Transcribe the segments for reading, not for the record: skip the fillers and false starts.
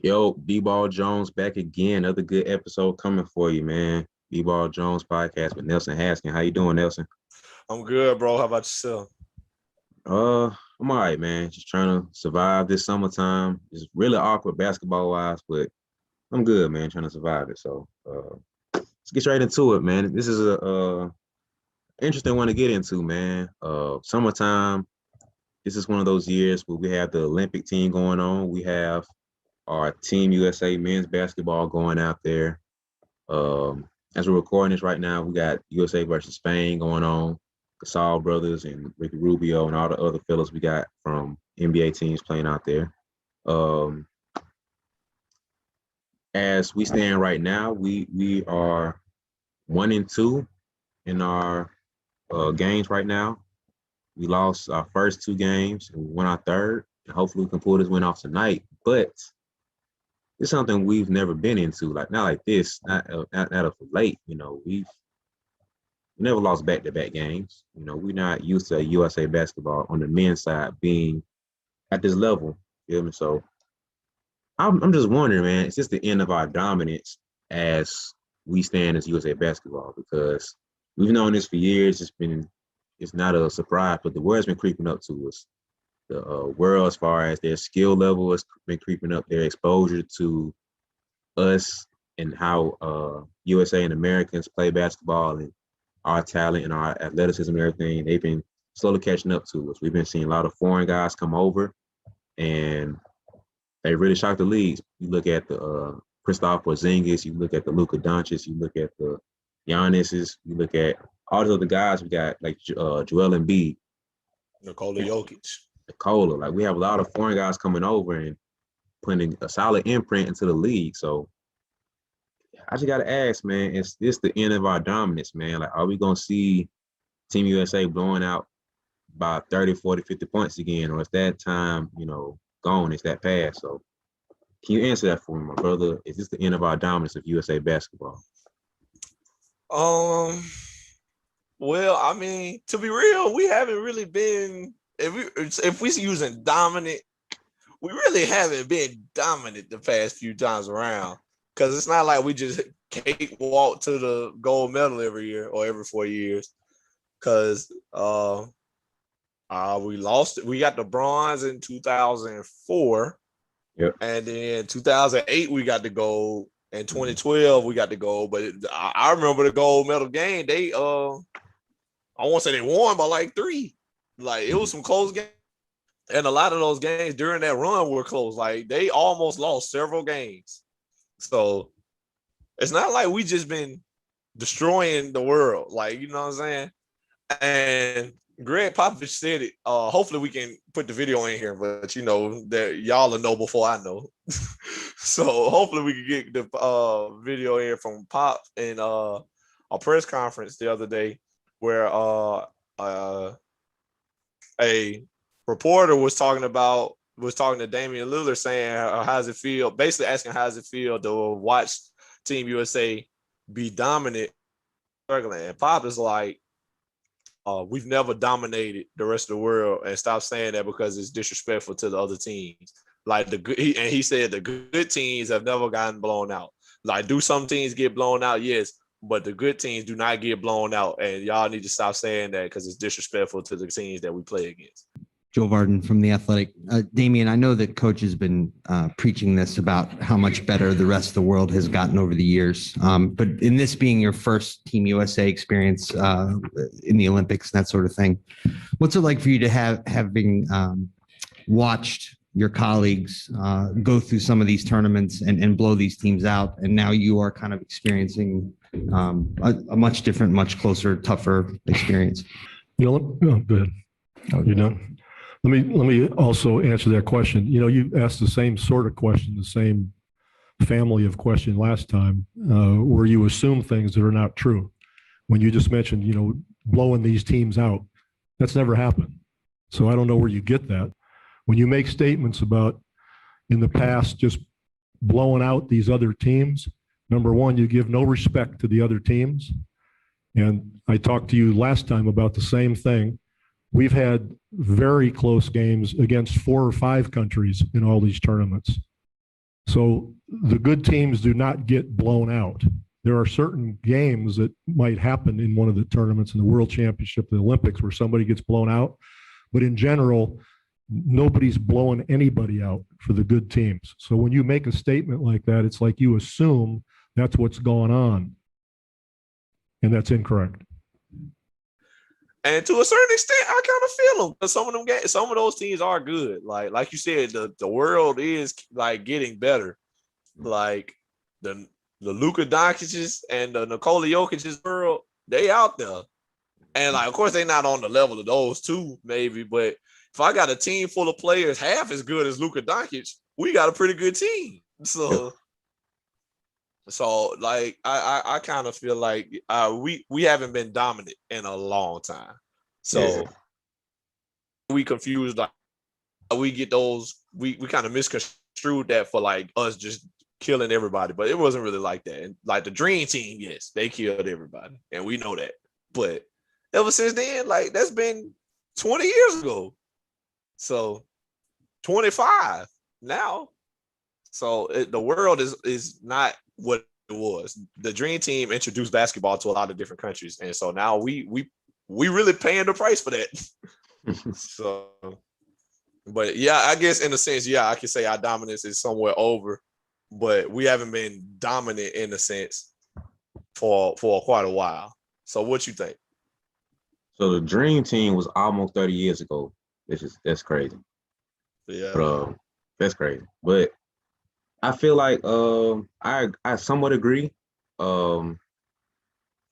Yo, BeBall Jones back again. Another good episode coming for you, man. BeBall Jones podcast with Nelson Haskin. How you doing, Nelson? I'm good, bro. How about yourself? I'm all right, man. Just trying to survive this summertime. It's really awkward basketball wise, but I'm good, man. Trying to survive it. So let's get straight into it, man. This is a interesting one to get into, man. Summertime. This is one of those years where we have the Olympic team going on. We have our Team USA men's basketball going out there. As we're recording this right now, we got USA versus Spain going on. Gasol brothers and Ricky Rubio and all the other fellas we got from NBA teams playing out there. As we stand right now, we are 1-2 in our games right now. We lost our first two games and we won our third. And hopefully we can pull this win off tonight. But it's something we've never been into, like not like this, not of late. You know, we never lost back-to-back games. You know, we're not used to USA basketball on the men's side being at this level. You know what I mean? So I'm just wondering, man, is this the end of our dominance as we stand as USA basketball? Because we've known this for years. It's not a surprise, but the word's been creeping up to us. The world, as far as their skill level, has been creeping up. Their exposure to us and how USA and Americans play basketball and our talent and our athleticism and everything, they've been slowly catching up to us. We've been seeing a lot of foreign guys come over, and they really shocked the leagues. You look at the Kristaps Porzingis, you look at the Luka Doncic, you look at the Giannis's, you look at all the other guys we got, like Joel Embiid, Nikola Jokic. Nikola. Like, we have a lot of foreign guys coming over and putting a solid imprint into the league. So I just got to ask, man, is this the end of our dominance, man? Like, are we going to see Team USA blowing out by 30, 40, 50 points again? Or is that time, gone? Is that past? So can you answer that for me, my brother? Is this the end of our dominance of USA basketball? Well, I mean, to be real, we haven't really been, if we using dominant, we really haven't been dominant the past few times around. Because it's not like we just cakewalk to the gold medal every year or every 4 years. Because we lost it. We got the bronze in 2004. Yep. And then 2008, we got the gold. In 2012, we got the gold. But I remember the gold medal game. They, I won't say they won by like 3. Like, it was some close games. And a lot of those games during that run were close. Like, they almost lost several games. So it's not like we just been destroying the world. Like, you know what I'm saying? And Greg Popovich said it. Hopefully we can put the video in here, but that y'all will know before I know. So hopefully we can get the video in from Pop in a press conference the other day where a reporter was talking to Damian Lillard, saying how does it feel, basically asking how does it feel to watch Team USA be dominant. And Pop is like, we've never dominated the rest of the world, and stop saying that because it's disrespectful to the other teams. Like, he said the good teams have never gotten blown out. Like, do some teams get blown out? Yes, but the good teams do not get blown out, and y'all need to stop saying that because it's disrespectful to the teams that we play against. Joe Varden from The Athletic. Damian, I know that Coach has been preaching this about how much better the rest of the world has gotten over the years. But in this being your first Team USA experience in the Olympics and that sort of thing, what's it like for you to having watched your colleagues go through some of these tournaments and blow these teams out, and now you are kind of experiencing a much different, much closer, tougher experience? Good. Let me also answer that question. You asked the same sort of question, the same family of question last time, where you assume things that are not true. When you just mentioned, blowing these teams out, that's never happened. So I don't know where you get that. When you make statements about in the past just blowing out these other teams, number one, you give no respect to the other teams. And I talked to you last time about the same thing. We've had very close games against 4 or 5 countries in all these tournaments. So the good teams do not get blown out. There are certain games that might happen in one of the tournaments in the World Championship, the Olympics, where somebody gets blown out. But in general, nobody's blowing anybody out for the good teams. So when you make a statement like that, it's like you assume that's what's going on. And that's incorrect. And to a certain extent, I kind of feel them because some of those teams are good. Like you said, the world is like getting better. Like the Luka Doncic's and the Nikola Jokic's world, they out there. And like, of course, they're not on the level of those two, maybe. But if I got a team full of players half as good as Luka Doncic, we got a pretty good team. So like I kind of feel like we haven't been dominant in a long time. So we confused, like we get those, we kind of misconstrued that for like us just killing everybody, but it wasn't really like that. And like the Dream Team, yes, they killed everybody, and we know that. But ever since then, like that's been 20 years ago. So 25 now. So the world is not what it was. The Dream Team introduced basketball to a lot of different countries, and so now we really paying the price for that. So, but yeah, I guess in a sense, yeah, I can say our dominance is somewhat over, but we haven't been dominant in a sense for quite a while. So, what you think? So the Dream Team was almost 30 years ago. That's crazy. Yeah, But, that's crazy. But I feel like I somewhat agree. I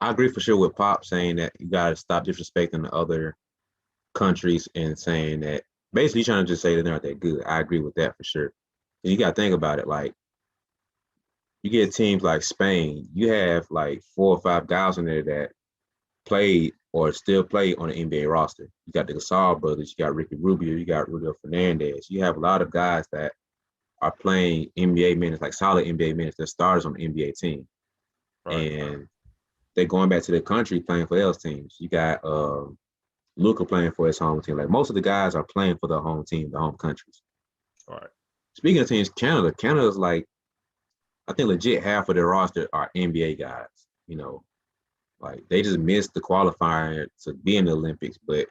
agree for sure with Pop saying that you gotta stop disrespecting the other countries and saying that basically trying to just say that they're not that good. I agree with that for sure. And you gotta think about it, like you get teams like Spain, you have like 4 or 5 guys in there that played or still play on the NBA roster. You got the Gasol brothers, you got Ricky Rubio, you got Rudy Fernandez. You have a lot of guys that are playing NBA minutes, like solid NBA minutes, they're starters on the NBA team. Right. And they're going back to their country playing for those teams. You got Luka playing for his home team. Like most of the guys are playing for their home team, the home countries. All right. Speaking of teams, Canada's like, I think legit half of their roster are NBA guys. You know, like they just missed the qualifier to be in the Olympics. But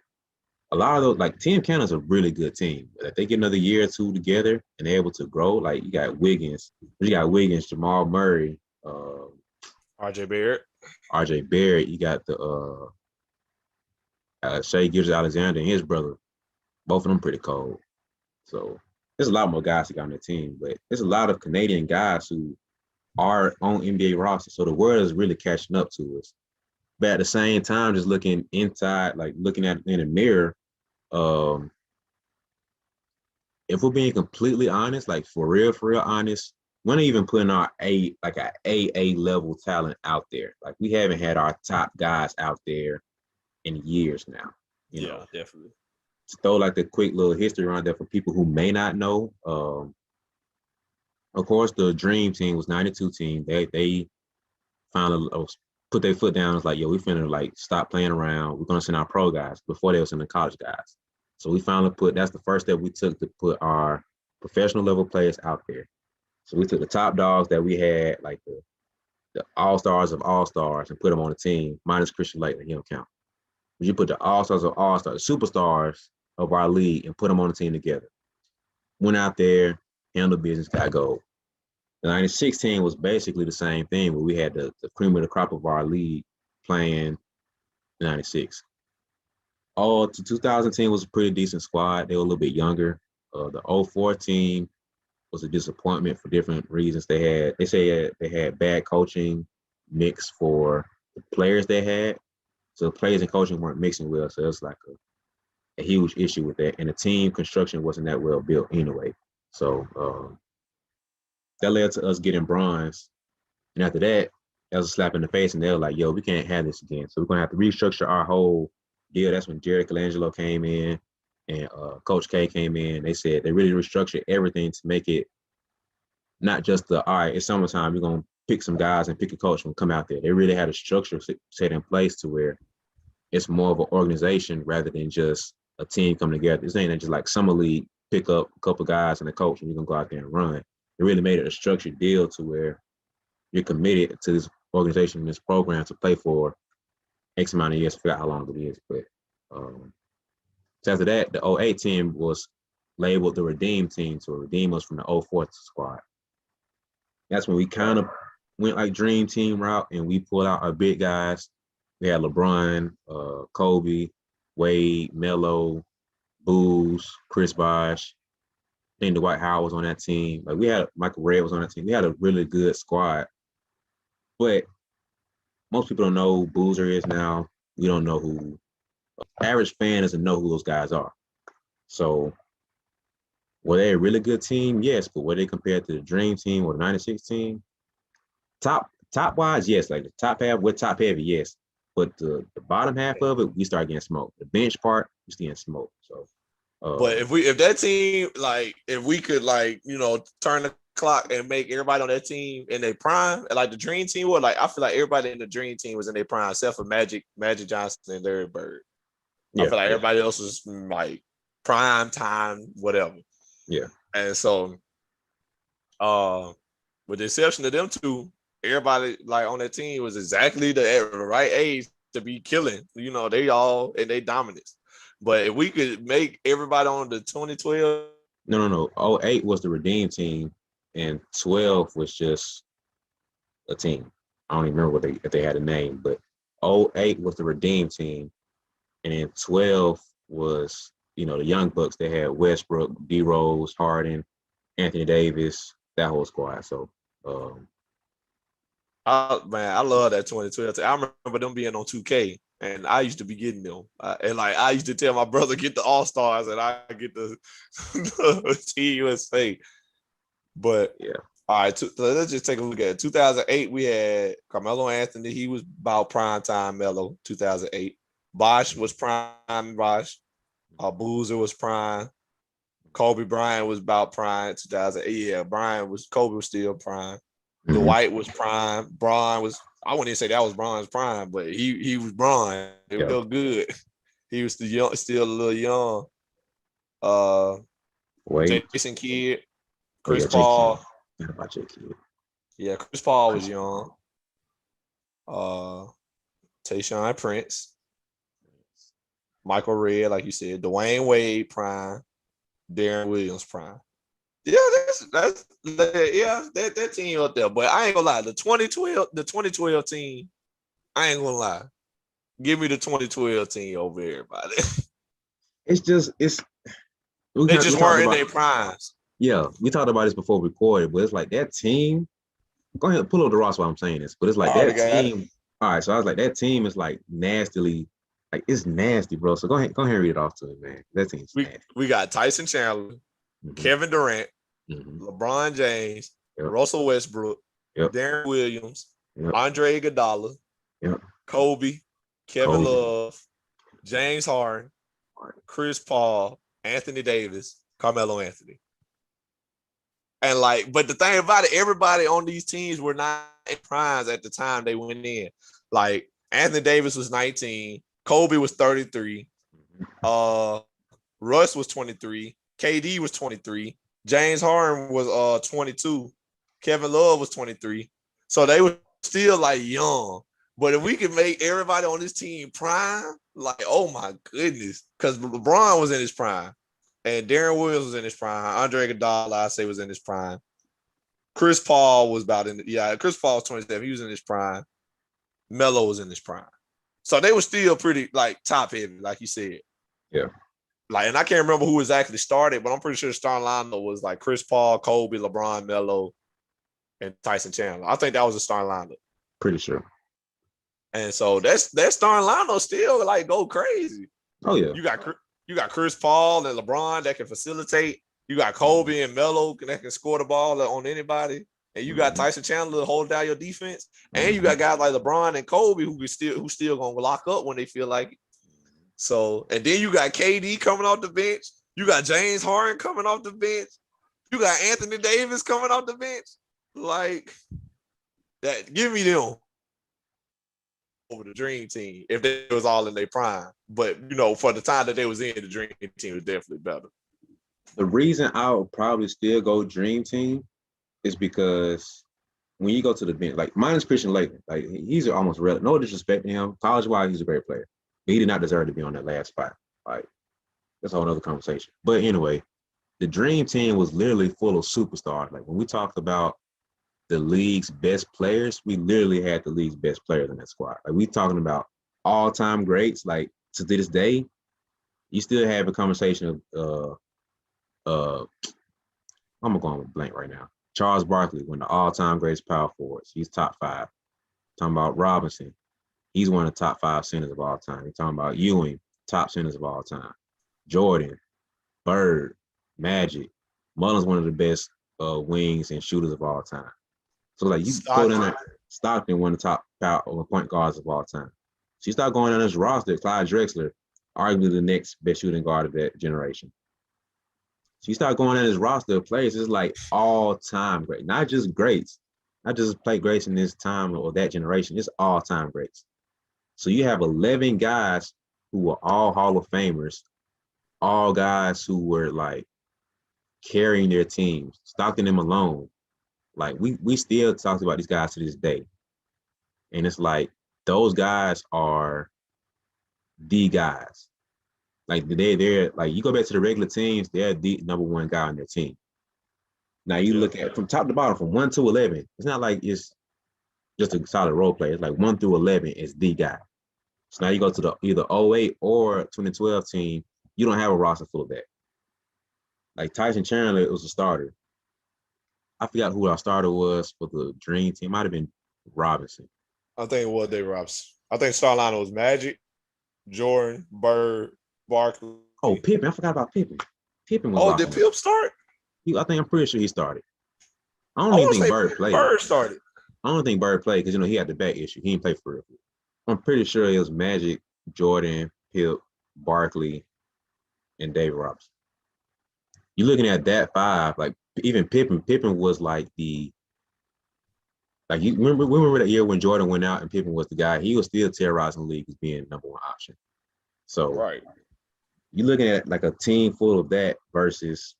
a lot of those, like Team Canada's a really good team. If they get another year or two together and they're able to grow, like you got Wiggins, Jamal Murray, RJ Barrett, you got the Shai Gilgeous-Alexander and his brother. Both of them pretty cold. So there's a lot more guys that got on the team, but there's a lot of Canadian guys who are on NBA rosters. So the world is really catching up to us. But at the same time, just looking inside, like looking at it in a mirror, if we're being completely honest, like for real honest, we're not even putting our AA level talent out there. Like we haven't had our top guys out there in years now. You know? Definitely. To throw like the quick little history around there for people who may not know. Of course, the Dream Team was 92 team. They finally put their foot down. It's like, yo, we finna like stop playing around. We're gonna send our pro guys before they were sending college guys. So we finally that's the first step we took to put our professional level players out there. So we took the top dogs that we had, like the all-stars of all-stars, and put them on the team, minus Christian Laettner, he don't count. But you put the all-stars of all-stars, superstars of our league, and put them on the team together. Went out there, handled business, got gold. The 96 team was basically the same thing, where we had the cream of the crop of our league playing 96. All to 2000 team was a pretty decent squad. They were a little bit younger. The 04 team was a disappointment for different reasons. They had bad coaching mix for the players they had. So the players and coaching weren't mixing well. So it was like a huge issue with that. And the team construction wasn't that well built anyway. So that led to us getting bronze. And after that was a slap in the face. And they were like, yo, we can't have this again. So we're going to have to restructure our whole deal. That's when Jerry Colangelo came in and Coach K came in. They said they really restructured everything to make it not just all right, it's summertime, you're going to pick some guys and pick a coach and come out there. They really had a structure set in place to where it's more of an organization rather than just a team coming together. This ain't just like summer league, pick up a couple guys and a coach and you're going to go out there and run. It really made it a structured deal to where you're committed to this organization, this program to play for X amount of years. I forgot how long it is, but so after that, the 08 team was labeled the Redeem team to redeem us from the 04 squad. That's when we kind of went like dream team route, and we pulled out our big guys. We had LeBron, Kobe, Wade, Melo, Booz, Chris Bosh. I think Dwight Howard was on that team. Like we had Michael Redd was on that team. We had a really good squad, but most people don't know who Boozer is now. We don't know who. Average fan doesn't know who those guys are. So were they a really good team? Yes, but were they compared to the Dream Team or the 96 team? Top wise, yes. Like the top half, we're top heavy, yes. But the bottom half of it, we start getting smoked. The bench part, we're getting smoked. So but if that team, like, if we could, like, you know, turn the clock and make everybody on that team in their prime, like the Dream Team was, like, I feel like everybody in the Dream Team was in their prime except for Magic Johnson and Larry Bird. I feel like everybody else was like prime time, whatever. Yeah. And so, with the exception of them two, everybody like on that team was exactly the right age to be killing. You know, they all in their dominance. But if we could make everybody on the 2012. No. 08 was the Redeem team, and 12 was just a team. I don't even remember if they had a name, but 08 was the Redeem team. And then 12 was, you know, the Young Bucks. They had Westbrook, D Rose, Harden, Anthony Davis, that whole squad. So, I love that 2012. I remember them being on 2K, and I used to be getting them. And like I used to tell my brother, get the All Stars, and I get the TUSA. But yeah. All right, so let's just take a look at it. 2008, we had Carmelo Anthony. He was about prime time Melo. 2008. Bosh was prime Bosh. Boozer was prime. Kobe Bryant was about prime. 2008. Yeah, Kobe was still prime. Mm-hmm. Dwight was prime. Bron was. I wouldn't even say that was Bron's prime, but he was Bron. It was still good. He was still a little young. Jason Kidd, Chris Paul. Yeah, Chris Paul was young. Tayshaun Prince. Michael Redd, like you said, Dwayne Wade prime, Darren Williams prime. Yeah, that team up there. But I ain't gonna lie, the 2012 team, I ain't gonna lie. Give me the 2012 team over everybody. They just weren't in their primes. Yeah, we talked about this before we recorded, but it's like that team. Go ahead, pull up the roster while I'm saying this, but it's like that team. All right, so I was like, that team is like nastily. Like it's nasty, bro. So go ahead and read it off to me, man. That team's nasty. We got Tyson Chandler, Kevin Durant, LeBron James, Russell Westbrook, Darren Williams, Andre Iguodala, Kobe, Kevin Love, James Harden, Chris Paul, Anthony Davis, Carmelo Anthony. And like, but the thing about it, everybody on these teams were not in primes at the time they went in. Like Anthony Davis was 19. Kobe was 33. Russ was 23. KD was 23. James Harden was 22. Kevin Love was 23. So they were still like young. But if we could make everybody on this team prime, like, oh my goodness. Because LeBron was in his prime. And Darren Williams was in his prime. Andre Iguodala, I say, was in his prime. Chris Paul was Chris Paul was 27. He was in his prime. Melo was in his prime. So they were still pretty like top heavy, like you said. Yeah. Like, and I can't remember who exactly started, but I'm pretty sure the starting lineup was like Chris Paul, Kobe, LeBron, Melo, and Tyson Chandler. I think that was the starting lineup. Pretty sure. And so that starting lineup still like go crazy. Oh yeah. You got Chris Paul and LeBron that can facilitate. You got Kobe and Melo that can score the ball on anybody. And you got Tyson Chandler to hold down your defense. And you got guys like LeBron and Kobe who still gonna lock up when they feel like it. So, and then you got KD coming off the bench. You got James Harden coming off the bench. You got Anthony Davis coming off the bench. Like that, give me them over the Dream Team if they was all in their prime. But you know, for the time that they was in, the Dream Team was definitely better. The reason I would probably still go Dream Team is because when you go to the bench, like minus Christian Laettner, like he's almost relevant. No disrespect to him. College-wise, he's a great player. But he did not deserve to be on that last spot. Like, that's a whole other conversation. But anyway, the dream team was literally full of superstars. Like when we talked about the league's best players, we literally had the league's best players in that squad. Like we talking about all-time greats. Like to this day, you still have a conversation of I'm going blank right now. Charles Barkley, one of the all-time greatest power forwards. He's top 5. Talking about Robinson, he's one of the top 5 centers of all time. You're talking about Ewing, top centers of all time. Jordan, Bird, Magic. Mullen's one of the best wings and shooters of all time. So like you go down there, Stockton, one of the top point guards of all time. So you start going down this roster, Clyde Drexler, arguably the next best shooting guard of that generation. So you start going down this roster of players, it's like all-time great, not just greats, not just play greats in this time or that generation, it's all-time greats. So you have 11 guys who were all Hall of Famers, all guys who were like carrying their teams, Stockton and Malone. Like we still talk about these guys to this day. And it's like those guys are the guys. Like they're like you go back to the regular teams, they're the number 1 guy on their team. Now you look at from top to bottom, from 1 to 11. It's not like it's just a solid role player. It's like 1 through 11 is the guy. So now you go to the either 08 or 2012 team, you don't have a roster full of that. Like Tyson Chandler was a starter. I forgot who our starter was for the Dream Team. Might have been Robinson. I think it was David Robinson. I think star lineup was Magic, Jordan, Bird, Barkley. Oh, Pippen. I forgot about Pippen. Pippen was. Oh, did Pip start? I'm pretty sure he started. I don't even think Bird played. Bird started. I don't think Bird played because he had the back issue. He didn't play for real. I'm pretty sure it was Magic, Jordan, Pip, Barkley, and David Robinson. You're looking at that 5, like even Pippen was like you remember that year when Jordan went out and Pippen was the guy, he was still terrorizing the league as being number 1 option. So right. You're looking at like a team full of that versus,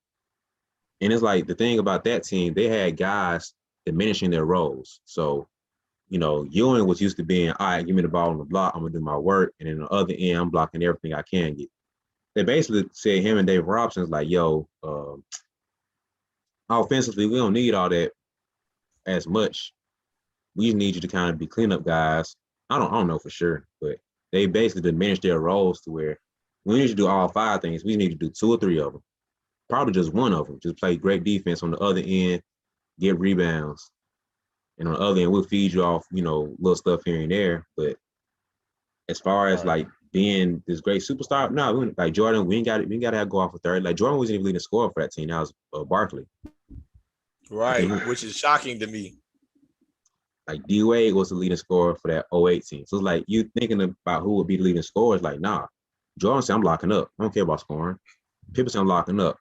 and it's like the thing about that team, they had guys diminishing their roles. So, Ewing was used to being, all right, give me the ball on the block, I'm gonna do my work, and then on the other end, I'm blocking everything I can get. They basically said him and Dave Robson's like, yo, offensively, we don't need all that as much. We just need you to kind of be cleanup guys. I don't know for sure, but they basically diminished their roles to where we need to do all 5 things. We need to do 2 or 3 of them. Probably just 1 of them. Just play great defense on the other end, get rebounds. And on the other end, we'll feed you off, little stuff here and there. But as far as like being this great superstar, no, like Jordan, we ain't got to go off for 30. Like Jordan wasn't even leading scorer for that team. That was Barkley. Right, which is shocking to me. Like D-Wade was the leading scorer for that 08 team. So it's like you thinking about who would be the leading scorer. It's like, nah. Jordan said, I'm locking up. I don't care about scoring. Pippen said, I'm locking up.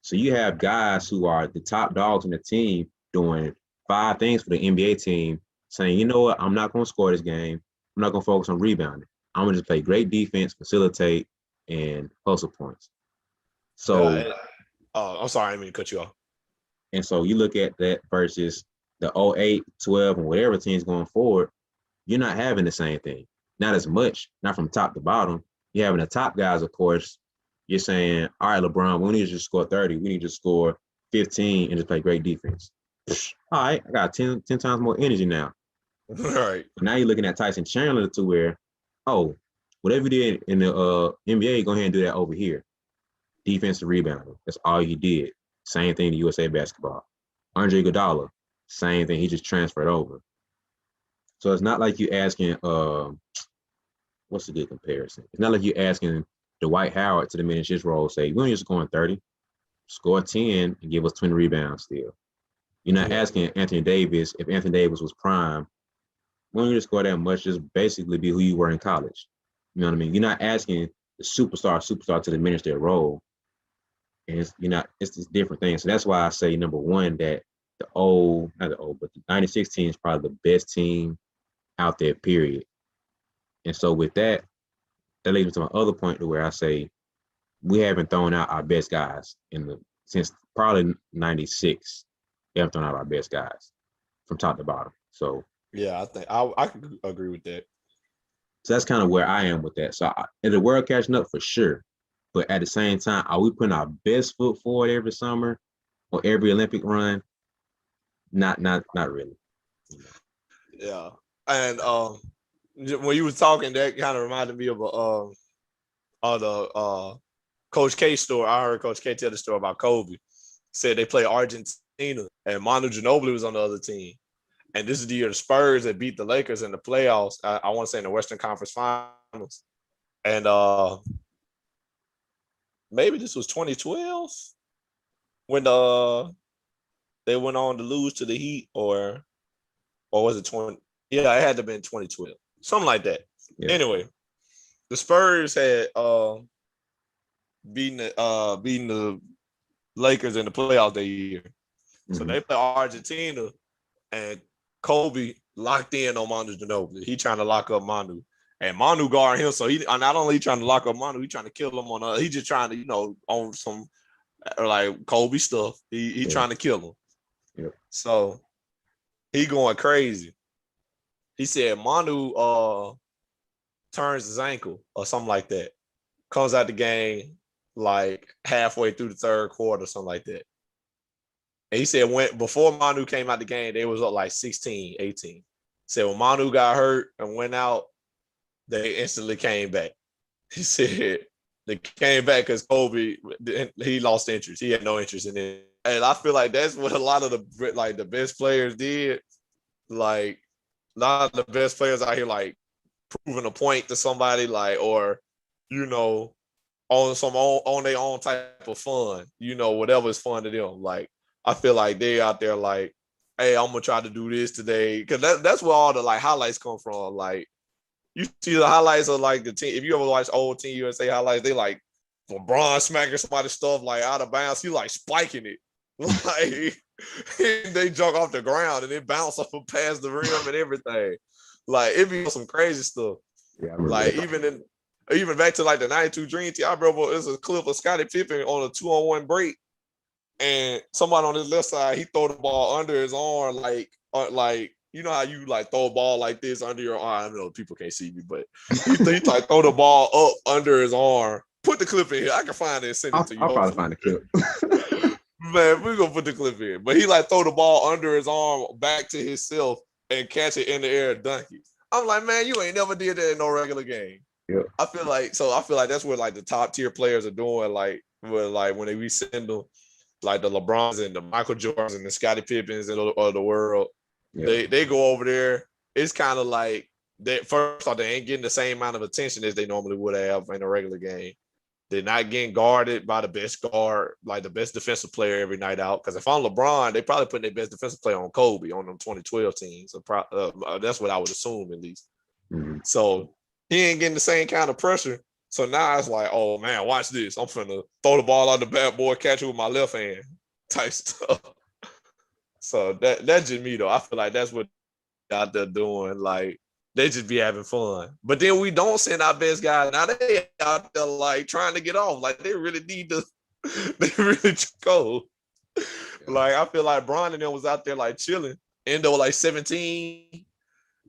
So you have guys who are the top dogs in the team doing 5 things for the NBA team, saying, you know what, I'm not going to score this game. I'm not going to focus on rebounding. I'm going to just play great defense, facilitate, and hustle points. So, I'm sorry, I didn't mean to cut you off. And so you look at that versus the 08, 12, and whatever teams going forward, you're not having the same thing. Not as much, not from top to bottom. You're having the top guys, of course. You're saying, all right, LeBron, we need to just score 30. We need to score 15 and just play great defense. All right, I got 10 times more energy now. All right. Now you're looking at Tyson Chandler to where, oh, whatever you did in the NBA, go ahead and do that over here. Defensive rebounding. That's all you did. Same thing to USA basketball. Andre Iguodala, same thing. He just transferred over. So it's not like you asking, what's a good comparison? It's not like you asking Dwight Howard to diminish his role, say, we don't just score 30, score 10 and give us 20 rebounds still. You're not asking Anthony Davis, if Anthony Davis was prime, we don't just score that much, just basically be who you were in college. You know what I mean? You're not asking the superstar to diminish their role. And it's just different things. So that's why I say, number one, that the 96 team is probably the best team out there, period. And so with that leads me to my other point to where I say we haven't thrown out our best guys since probably 96. they have thrown out our best guys from top to bottom. So Yeah, I think I can agree with that. So that's kind of where I am with that. So in the world catching up for sure, but at the same time, are we putting our best foot forward every summer or every Olympic run? Not really. Yeah, and when you was talking, that kind of reminded me of the Coach K story. I heard Coach K tell the story about Kobe. Said they play Argentina, and Manu Ginobili was on the other team. And this is the year the Spurs that beat the Lakers in the playoffs. I want to say in the Western Conference Finals. And maybe this was 2012 when they went on to lose to the Heat, or was it 20? Yeah, it had to have been 2012, something like that. Yeah. Anyway, the Spurs had beaten the Lakers in the playoffs that year. Mm-hmm. So they play Argentina, and Kobe locked in on Manu Ginobili. He trying to lock up Manu. And Manu guard him. So he not only trying to lock up Manu, he trying to kill him on he just trying to, on some like Kobe stuff. He trying to kill him. Yeah. So he going crazy. He said Manu turns his ankle or something like that. Comes out the game like halfway through the third quarter, something like that. And he said before Manu came out the game, they was up like 16, 18. Said when Manu got hurt and went out, they instantly came back. He said they came back because Kobe, he lost interest. He had no interest in it. And I feel like that's what a lot of the best players did. Like a lot of the best players out here, like proving a point to somebody, like, or, on their own type of fun, whatever is fun to them. Like, I feel like they out there like, hey, I'm gonna try to do this today. Cause that's where all the like highlights come from. Like, you see the highlights of like the team. If you ever watch old Team USA highlights, they like LeBron smacking somebody's stuff like out of bounds. He like spiking it. Like they jump off the ground and it bounce off and past the rim and everything. Like it be some crazy stuff. Yeah, like even back to like the 92 Dream Team, I remember there's a clip of Scottie Pippen on a 2-on-1 break. And somebody on his left side, he throw the ball under his arm, like you know how you like throw a ball like this under your arm. I know people can't see me, but he like throw the ball up under his arm. Put the clip in here. I can find it and send it to you. I'll probably find the clip. Man, we're gonna put the clip in. But he like throw the ball under his arm back to himself and catch it in the air and dunk it. I'm like, man, you ain't never did that in no regular game. Yeah. I feel like that's what like the top tier players are doing. Like when they resend them. Like the LeBrons and the Michael Jordans and the Scottie Pippens of the world, yeah. They go over there. It's kind of like first off, they ain't getting the same amount of attention as they normally would have in a regular game. They're not getting guarded by the best guard, like the best defensive player every night out. Because if I'm LeBron, they probably putting their best defensive player on Kobe on them 2012 teams. So that's what I would assume at least. Mm-hmm. So he ain't getting the same kind of pressure. So now it's like, oh man, watch this. I'm finna throw the ball out the bad boy, catch it with my left hand type stuff. So that's just me though. I feel like that's what they're out there doing. Like they just be having fun. But then we don't send our best guys. Now they out there like trying to get off. Like they really need to go. Like I feel like Bron and them was out there like chilling. Endo like 17,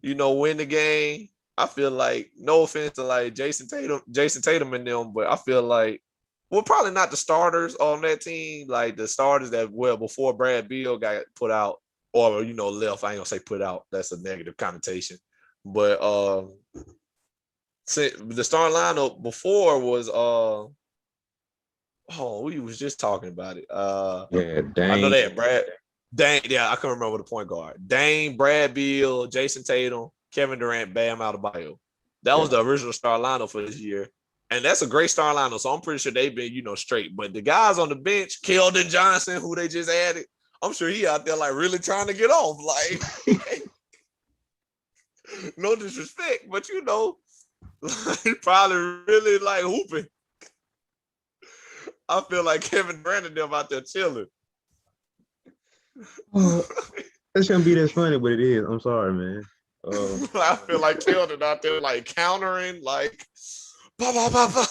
win the game. I feel like, no offense to like Jason Tatum and them, but I feel like, well, probably not the starters on that team, like the starters that before Brad Beal got put out or left. I ain't gonna say put out. That's a negative connotation. But the starting lineup before was we was just talking about it. Yeah, Dame. I know they had Dame. Yeah, I can remember the point guard. Dame, Brad Beal, Jason Tatum, Kevin Durant, Bam Adebayo. That was the original star lineup for this year. And that's a great star lineup. So I'm pretty sure they've been, straight. But the guys on the bench, Keldon Johnson, who they just added, I'm sure he out there like really trying to get off. Like, no disrespect, but he probably really like hooping. I feel like Kevin Durant and them out there chilling. That shouldn't be that funny, but it is. I'm sorry, man. I feel like Keldon out there like countering, like bah, bah, bah, bah.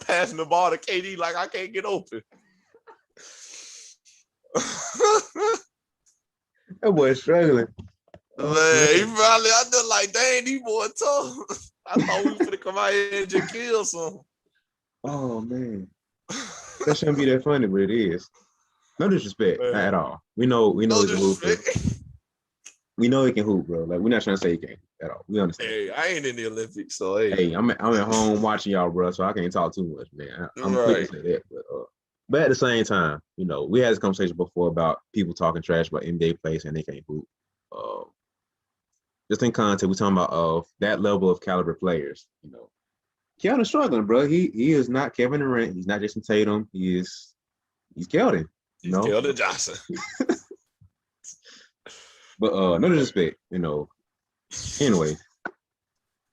Passing the ball to KD like I can't get open. That boy's struggling. Man, he probably, I just like, dang, these boys tough. I thought we were finna come out here and just kill some. Oh man, that shouldn't be that funny, but it is. No disrespect at all. We know No he can hoop. disrespect. We know he can hoop, bro. Like we're not trying to say he can't at all. We understand. Hey, I ain't in the Olympics, so hey. Hey, I'm at home watching y'all, bro, so I can't talk too much, man. I'm quick to say that, but at the same time, we had this conversation before about people talking trash about NBA players and they can't hoop. Just in context, we're talking about that level of caliber players. Keldon's struggling, bro. He is not Kevin Durant. He's not Jason Tatum. He's Keldon. He's Keldon Johnson. But no disrespect, Anyway,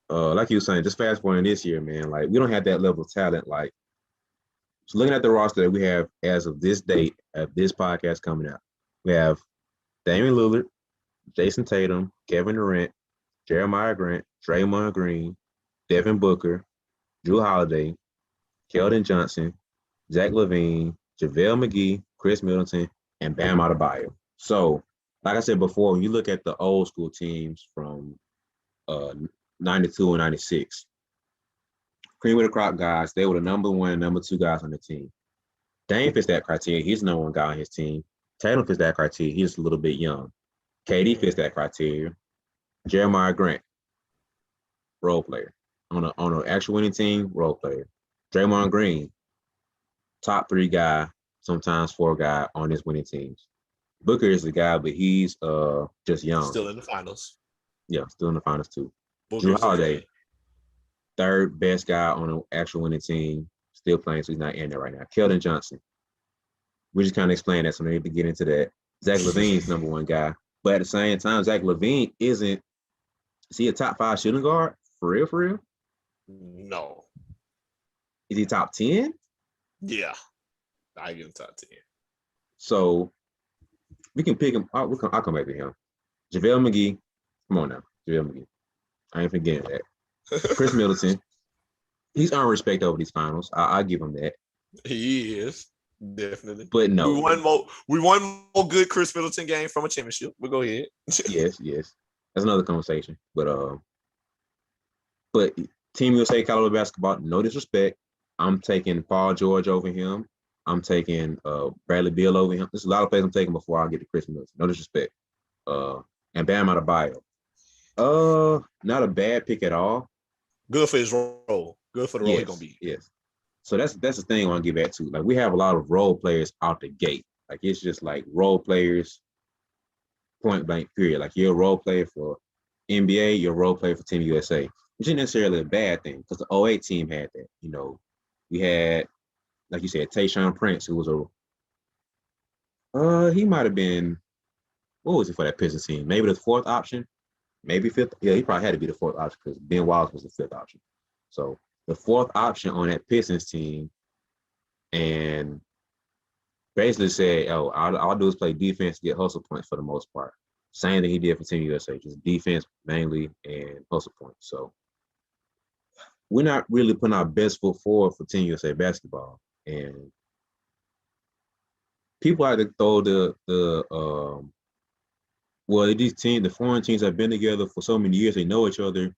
like you were saying, just fast forwarding this year, man. Like we don't have that level of talent. Like, so looking at the roster that we have as of this date, of this podcast coming out, we have Damian Lillard, Jason Tatum, Kevin Durant, Jeremiah Grant, Draymond Green, Devin Booker, Drew Holiday, Keldon Johnson, Zach LaVine, JaVale McGee, Chris Middleton, and Bam Adebayo. So, like I said before, when you look at the old school teams from 92 and 96, cream of the crop guys, they were the number one, number two guys on the team. Dame fits that criteria. He's the number one guy on his team. Tatum fits that criteria. He's a little bit young. KD fits that criteria. Jeremiah Grant, role player. On an actual winning team, role player. Draymond Green, top three guy, sometimes four guy on his winning teams. Booker is the guy, but he's just young. Still in the finals. Yeah, still in the finals too. Booker's Drew Holiday, third best guy on an actual winning team, still playing, so he's not in there right now. Keldon Johnson. We just kind of explained that, so we need to get into that. Zach LaVine's number one guy. But at the same time, Zach LaVine is he a top 5 shooting guard? For real? No. Is he top 10? Yeah. I give him top 10. So we can pick him. I'll come back to him. JaVale McGee. Come on now. JaVale McGee. I ain't forgetting that. Chris Middleton. He's earned respect over these finals. I'll give him that. He is. Definitely. But no. We won more good Chris Middleton game from a championship. We'll go ahead. Yes. That's another conversation. But Team USA caliber basketball, no disrespect. I'm taking Paul George over him. I'm taking Bradley Beal over him. There's a lot of players I'm taking before I get to Chris Middleton. No disrespect. And Bam Adebayo. Not a bad pick at all. Good for his role. Good for the role he's gonna be. Yes. So that's the thing I want to get back to. Like we have a lot of role players out the gate. Like it's just like role players, point blank period. Like you're a role player for NBA, you're a role player for Team USA, which isn't necessarily a bad thing because the 08 team had that. We had, like you said, Tayshaun Prince, who was he might have been, what was it for that Pistons team? Maybe the fourth option, maybe fifth. Yeah, he probably had to be the fourth option because Ben Wallace was the fifth option. So the fourth option on that Pistons team, and basically said, "Oh, all I'll do is play defense, get hustle points for the most part." Same thing he did for Team USA, just defense mainly and hustle points. So we're not really putting our best foot forward for Team USA basketball, and people like to throw the foreign teams have been together for so many years, they know each other.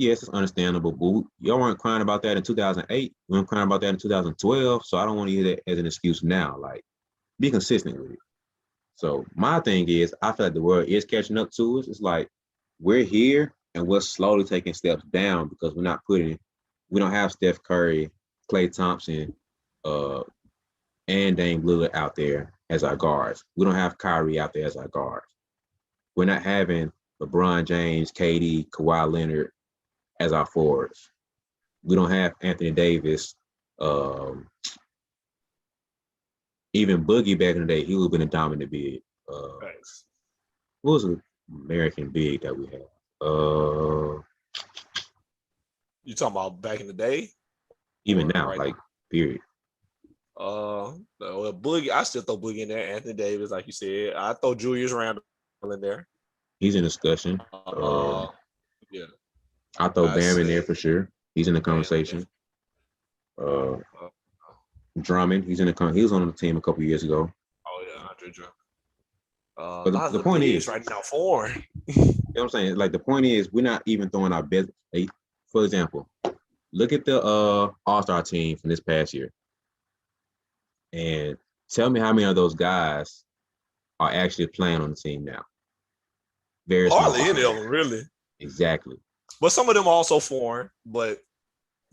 Yes, it's understandable, but y'all weren't crying about that in 2008. We weren't crying about that in 2012, so I don't want to use that as an excuse now. Like, be consistent with it. So my thing is, I feel like the world is catching up to us. It's like we're here and we're slowly taking steps down because we don't have Steph Curry, Klay Thompson, and Dame Lillard out there as our guards. We don't have Kyrie out there as our guards. We're not having LeBron James, KD, Kawhi Leonard as our forwards. We don't have Anthony Davis. Even Boogie back in the day, he would have been a dominant big. Thanks. What was the American big that we had? You talking about back in the day? Even now, right like, period. Well, Boogie, I still throw Boogie in there. Anthony Davis, like you said. I throw Julius Randle in there. He's in discussion. Yeah. I throw Bam in there for sure. He's in the conversation. Drummond, he was on the team a couple years ago. Very true. But Not the point bigs is right now foreign. You know what I'm saying? Like the point is, we're not even throwing our best. Like, for example, look at the All-Star team from this past year, and tell me how many of those guys are actually playing on the team now. Very small. Hardly any of them, really. Exactly. But some of them are also foreign, but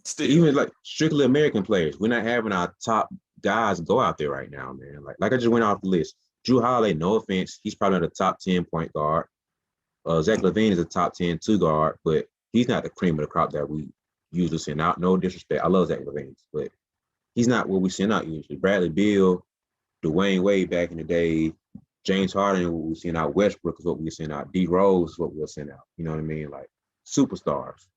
still. Even like strictly American players, we're not having our top guys go out there right now, man. Like I just went off the list. Drew Holiday, no offense, he's probably the top 10 point guard. Zach LaVine is a top 10 two guard, but he's not the cream of the crop that we usually send out. No disrespect. I love Zach LaVine, but he's not what we send out usually. Bradley Beal, Dwayne Wade back in the day, James Harden, what we send out. Westbrook is what we send out. D Rose is what we'll send out. You know what I mean? Like superstars.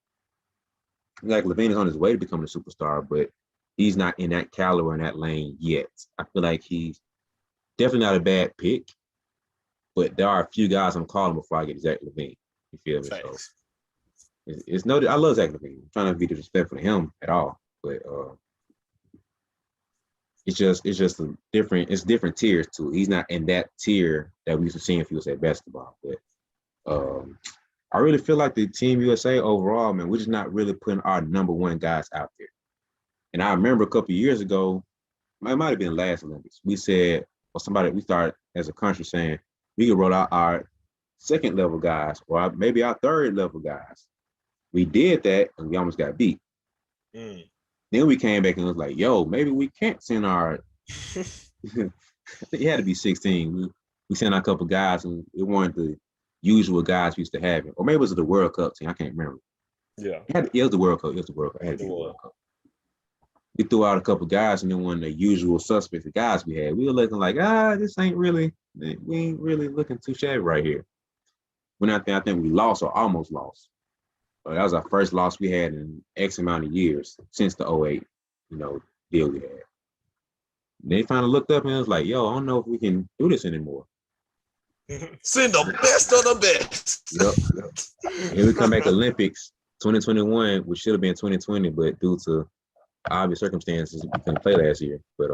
Like LaVine is on his way to becoming a superstar, but he's not in that caliber in that lane yet. I feel like he's definitely not a bad pick. But there are a few guys I'm calling before I get Zach LaVine. You feel me? Thanks. So it's no. I love Zach LaVine. I'm trying not to be disrespectful to him at all, but it's just a different. It's different tiers to it. He's not in that tier that we used to see if he was at basketball. But I really feel like the Team USA overall, man, we're just not really putting our number one guys out there. And I remember a couple of years ago, it might have been last Olympics. We said, or we started as a country saying, we could roll out our second level guys or maybe our third level guys. We did that and we almost got beat. Then we came back and was like, yo, maybe we can't send our I think it had to be 16. We sent out a couple guys and it weren't the usual guys we used to have. Or maybe it was the World Cup team. I can't remember. Yeah. It was the World Cup. It had to be the World Cup. We threw out a couple guys and then one of the usual suspects, the guys we had. We were looking like, we ain't really looking too shabby right here. When I think we lost or almost lost. That was our first loss we had in X amount of years since the 08, deal we had. And they finally looked up and was like, yo, I don't know if we can do this anymore. Send the best of the best. Yep. And we come back Olympics 2021, which should have been 2020, but due to obvious circumstances, we couldn't play last year. But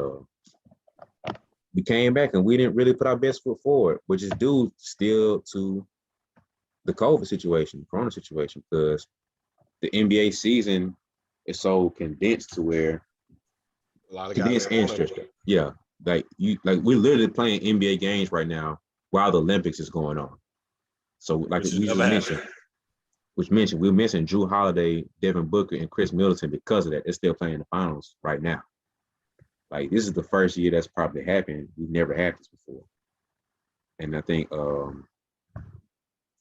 we came back and we didn't really put our best foot forward, which is due still to the COVID situation, Corona situation, because the NBA season is so condensed to where a lot of condensed and stretched out. Yeah, we're literally playing NBA games right now while the Olympics is going on. So like we mentioned, we're missing Drew Holiday, Devin Booker, and Chris Middleton because of that. They're still playing the finals right now. Like this is the first year that's probably happened. We've never had this before. And I think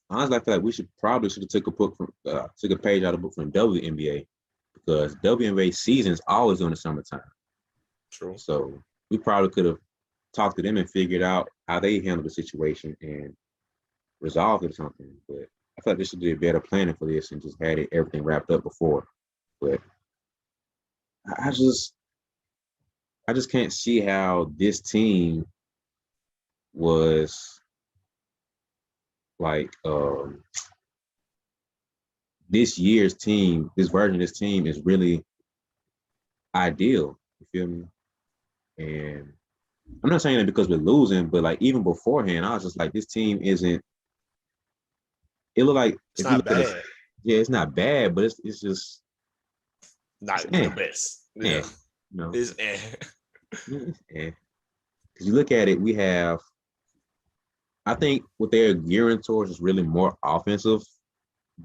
honestly, I feel like we should have took a page out of the book from WNBA because WNBA season is always in the summertime. True. So we probably could have talked to them and figured out how they handle the situation and resolved it or something. But I feel like they should do better planning for this and just had everything wrapped up before. But I just can't see how this team was like this year's team, this version of this team is really ideal. You feel me? And I'm not saying that because we're losing, but like even beforehand, I was just like, this team isn't. It looked like it's not bad. It's not bad, but it's just not the best. Yeah, it's Because you look at it, we have. I think what they're gearing towards is really more offensive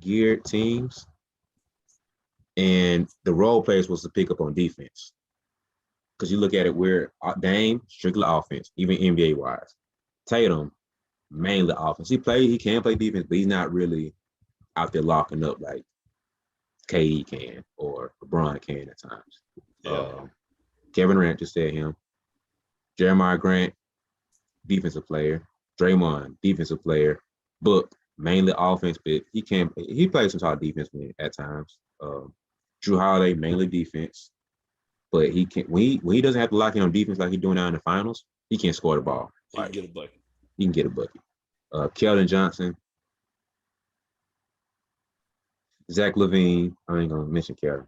geared teams. And the role players supposed to pick up on defense. Because you look at it, we're Dame, strictly offense, even NBA wise. Tatum, mainly offense. He can play defense, but he's not really out there locking up like KD can or LeBron can at times. Yeah. Kevin Durant, just said him. Jeremiah Grant, defensive player. Draymond, defensive player. Book, mainly offense, but he plays some solid defense at times. Drew Holiday, mainly defense. But he can when he doesn't have to lock in on defense like he's doing now in the finals, he can't score the ball. He can get a bucket. He can get a bucket. Keldon Johnson, Zach LaVine. I ain't gonna mention Keldon.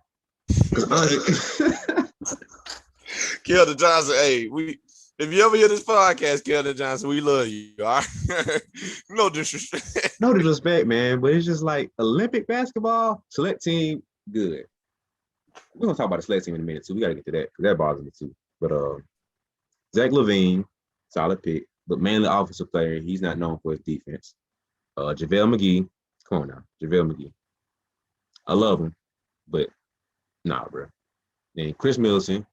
Keldon Johnson, hey, If you ever hear this podcast, Keldon Johnson, we love you. All right? No disrespect. No disrespect, man, but it's just like Olympic basketball, select team, good. We're gonna talk about the select team in a minute too. We gotta get to that because that bothers me too. But Zach LaVine, solid pick, but mainly offensive player. He's not known for his defense. JaVale McGee, come on now, JaVale McGee. I love him, but nah, bro. Then Chris Middleton,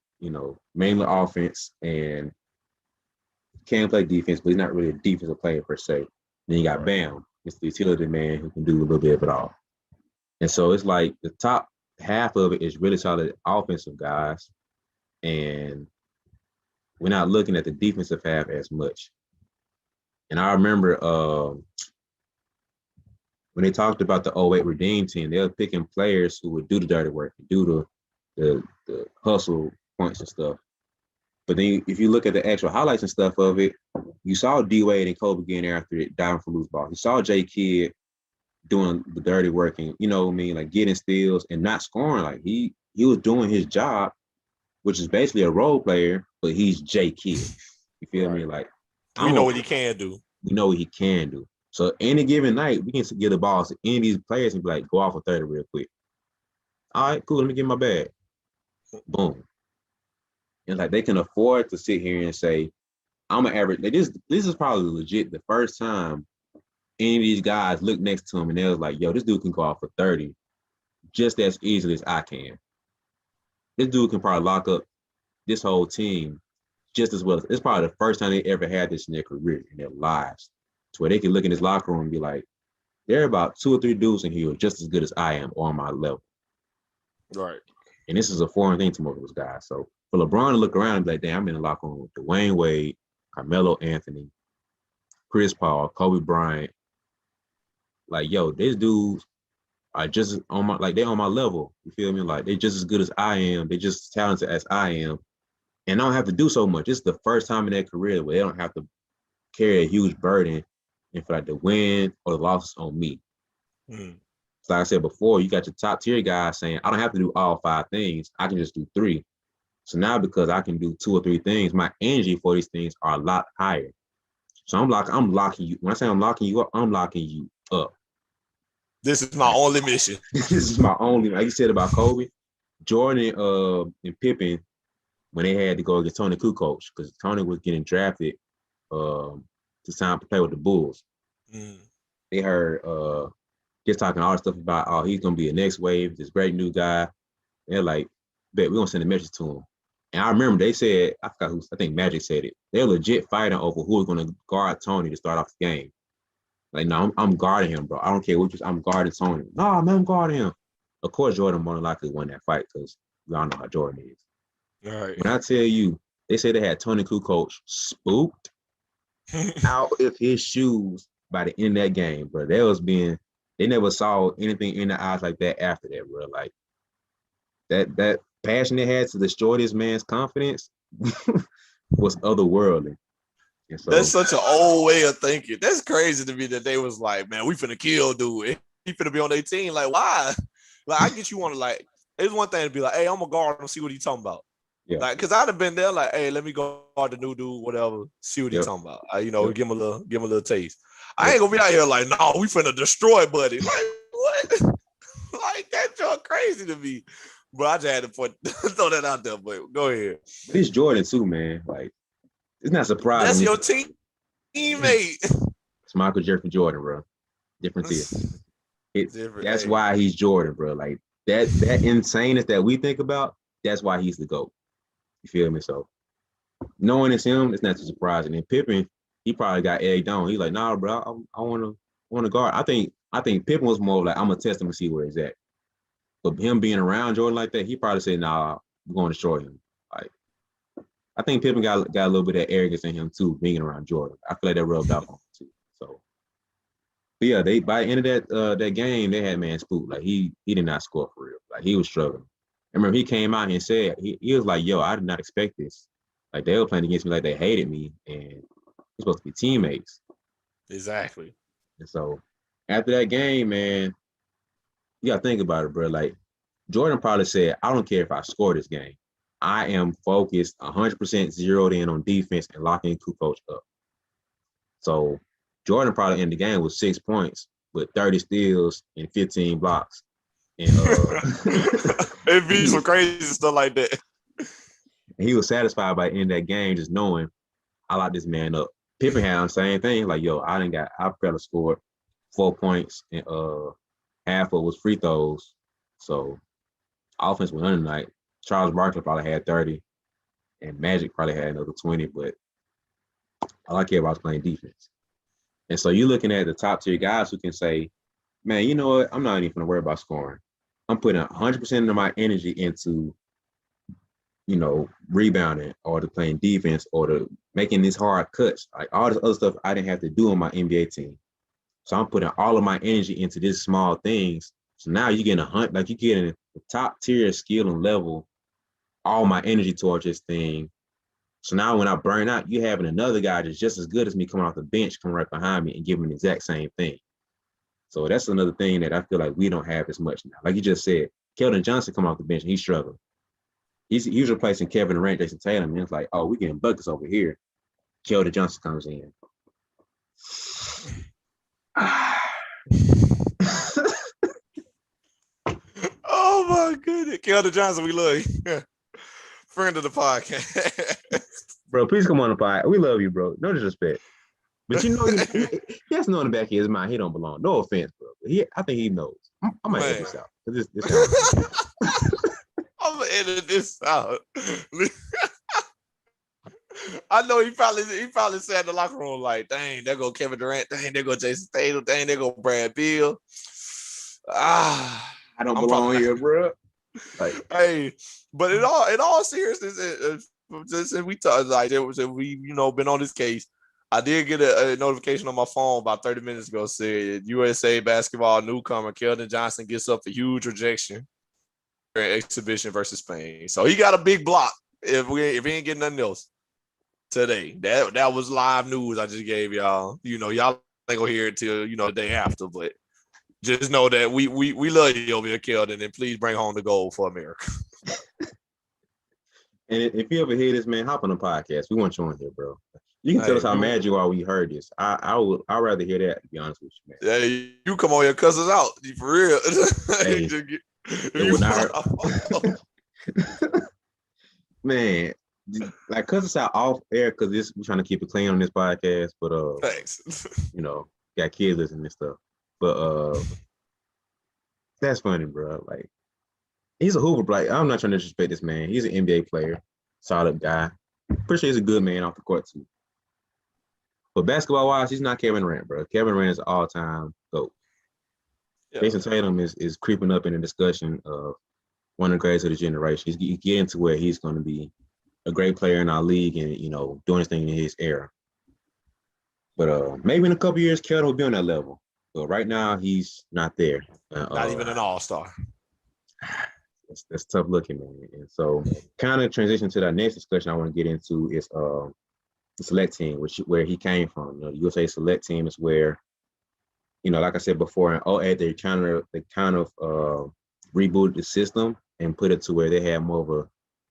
mainly offense and can play defense, but he's not really a defensive player per se. Then you got Bam, it's the utility man who can do a little bit of it all. And so it's like the top half of it is really solid offensive guys, and we're not looking at the defensive half as much. And I remember when they talked about the 08 Redeem team, they were picking players who would do the dirty work, do the hustle points and stuff. But then if you look at the actual highlights and stuff of it, you saw D-Wade and Kobe getting after it, diving for loose ball. You saw J. Kidd doing the dirty work and, like getting steals and not scoring. Like he was doing his job, which is basically a role player, but he's J. Kidd. You feel me? Like we know what he can do. We know what he can do. So any given night, we can get the balls to any of these players and be like, go off for 30 real quick. All right, cool. Let me get my bag. Boom. And like they can afford to sit here and say, I'm an average. Like this is probably legit the first time any of these guys look next to him and they was like, yo, this dude can go off for 30 just as easily as I can. This dude can probably lock up this whole team just as well. It's probably the first time they ever had this in their career, in their lives, to where they can look in this locker room and be like, there are about 2 or 3 dudes in here who are just as good as I am on my level. Right. And this is a foreign thing to most of those guys. So for LeBron to look around and be like, damn, I'm in the locker room with Dwayne Wade, Carmelo Anthony, Chris Paul, Kobe Bryant. Like, yo, these dudes are just on my, like, they're on my level. You feel me? Like, they're just as good as I am. They're just as talented as I am. And I don't have to do so much. It's the first time in their career where they don't have to carry a huge burden and for like the win or the losses on me. So like I said before, you got your top tier guys saying, I don't have to do all 5 things. I can just do 3. So now because I can do 2 or 3 things, my energy for these things are a lot higher. So I'm locking you. When I say I'm locking you up, I'm locking you up. This is my only mission. This is my only, like you said about Kobe, Jordan and Pippen, when they had to go against Tony Kukoc, because Tony was getting drafted to sign to play with the Bulls. They heard just talking all this stuff about, oh, he's gonna be a next wave, this great new guy. They're like, bet we're gonna send a message to him. And I remember they said, I forgot who, I think Magic said it. They're legit fighting over who was gonna guard Tony to start off the game. Like, no, I'm guarding him, bro. I don't care which, I'm guarding Tony. No, man, I'm guarding him. Of course, Jordan more than likely won that fight because we all know how Jordan is. All right. When I tell you, they say they had Tony Kukoc spooked out of his shoes by the end of that game, bro. They never saw anything in the eyes like that after that, bro. Like that passion they had to destroy this man's confidence was otherworldly. So, that's such an old way of thinking. That's crazy to me that they was like, man, we finna kill dude. He finna be on their team. Like, why? Like, I get you want to, like, it's one thing to be like, hey, I'm gonna guard him, see what he's talking about. Yeah. Like, cause I'd have been there, like, hey, let me go guard the new dude, whatever, see what he's talking about. Give him a little taste. I ain't gonna be out here like, no, we finna destroy buddy. Like, what? Like, that's just crazy to me. But I just had to throw that out there. But go ahead. It's Jordan too, man. Like, it's not surprising. That's your teammate. It's Michael Jeffrey Jordan, bro. Different tier. That's why he's Jordan, bro. Like that insaneness that we think about, that's why he's the GOAT. You feel me? So knowing it's him, it's not too surprising. And Pippen, he probably got egged on. He's like, nah, bro, I wanna guard. I think Pippen was more like, I'm gonna test him and see where he's at. But him being around Jordan like that, he probably said, nah, we're gonna destroy him. Like, I think Pippen got a little bit of arrogance in him too, being around Jordan. I feel like that rubbed off on him too. So, but yeah, they by the end of that game, they had man spooked. Like he did not score for real. Like he was struggling. I remember he came out and said he was like, "Yo, I did not expect this. Like they were playing against me like they hated me, and we're supposed to be teammates." Exactly. And so after that game, man, you gotta think about it, bro. Like Jordan probably said, "I don't care if I score this game. I am focused 100% zeroed in on defense and locking coach up. So Jordan probably ended the game with 6 points, but 30 steals and 15 blocks. And it'd be some crazy stuff like that. He was satisfied by the end of that game, just knowing I locked this man up. Pippen had the same thing. Like, yo, I fell scored 4 points and half of it was free throws. So offense went under tonight. Charles Barkley probably had 30 and Magic probably had another 20, but all I care about is playing defense. And so you're looking at the top tier guys who can say, man, you know what? I'm not even going to worry about scoring. I'm putting 100% of my energy into, rebounding or to playing defense or to making these hard cuts. Like all this other stuff I didn't have to do on my NBA team. So I'm putting all of my energy into these small things. So now you're getting you're getting the top tier skill and level, all my energy towards this thing. So now when I burn out, you having another guy that's just as good as me coming off the bench, coming right behind me and giving the exact same thing. So that's another thing that I feel like we don't have as much now. Like you just said, Keldon Johnson come off the bench and he's struggling. He was replacing Kevin Durant, Jason Tatum, and it's like, oh, we're getting buckets over here. Keldon Johnson comes in. Oh my goodness, Keldon Johnson, we love you. Friend of the podcast. Bro, please come on the pod. We love you, bro. No disrespect. But he has to know in the back of his mind he don't belong. No offense, bro. I think he knows. I might edit this out. I'm gonna edit this out. I know he probably sat in the locker room like, dang, there go Kevin Durant, dang, there go Jason Tatum, dang, there go Brad Beal. I don't belong here, bro. Like, hey, but in all seriousness, since we talked, like, we been on this case, I did get a notification on my phone about 30 minutes ago said USA basketball newcomer Keldon Johnson gets up for huge rejection in exhibition versus Spain. So he got a big block if he ain't getting nothing else today. That was live news I just gave y'all. Y'all ain't gonna hear it till the day after, but just know that we love you over here, Keldon, and please bring home the gold for America. And if you ever hear this, man, hop on the podcast. We want you on here, bro. You can tell us how mad you are when you heard this. I'd rather hear that, to be honest with you, man. Hey, you come on here, cuss us out, for real. Hey, it would not hurt. Man, like cuss us out off air because we're trying to keep it clean on this podcast. But thanks. Got kids listening and stuff. But that's funny, bro. Like he's a hooper. Like I'm not trying to disrespect this man. He's an NBA player, solid guy. Pretty sure he's a good man off the court too. But basketball-wise, he's not Kevin Durant, bro. Kevin Durant is an all-time GOAT. Yeah. Jason Tatum is creeping up in the discussion of one of the greatest of the generation. He's getting to where he's going to be a great player in our league and, doing his thing in his era. But maybe in a couple years, Keldon will be on that level. But right now, he's not there. Not even an all-star. That's tough looking, man. And so kind of transition to that next discussion I want to get into is the select team, where he came from. The USA select team is where, like I said before, in 2008, they kind of rebooted the system and put it to where they had more of a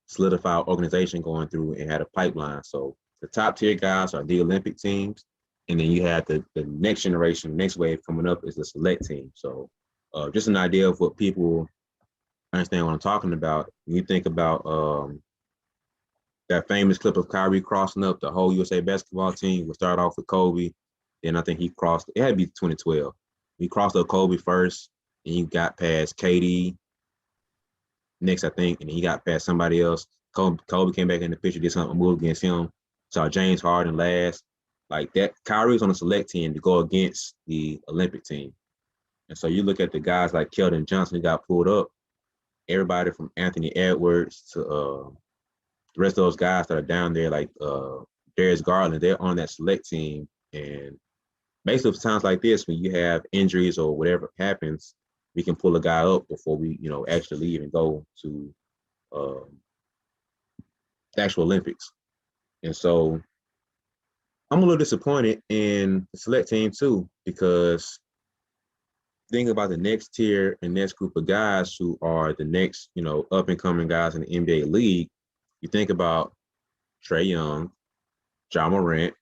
solidified organization going through and had a pipeline. So the top tier guys are the Olympic teams, and then you have the next generation, next wave coming up is the select team. So just an idea of what people understand what I'm talking about. When you think about that famous clip of Kyrie crossing up the whole USA basketball team, would start off with Kobe. Then I think it had to be 2012. He crossed up Kobe first, and he got past KD next, I think, and then he got past somebody else. Kobe came back in the picture, did something, moved against him. Saw James Harden last. Like that, Kyrie was on the select team to go against the Olympic team. And so you look at the guys like Keldon Johnson who got pulled up, everybody from Anthony Edwards to the rest of those guys that are down there, like Darius Garland, they're on that select team. And basically, for times like this, when you have injuries or whatever happens, we can pull a guy up before we, actually leave and go to the actual Olympics. And so I'm a little disappointed in the select team too, because think about the next tier and next group of guys who are the next, up and coming guys in the NBA league. you think about Trae Young, Ja Morant,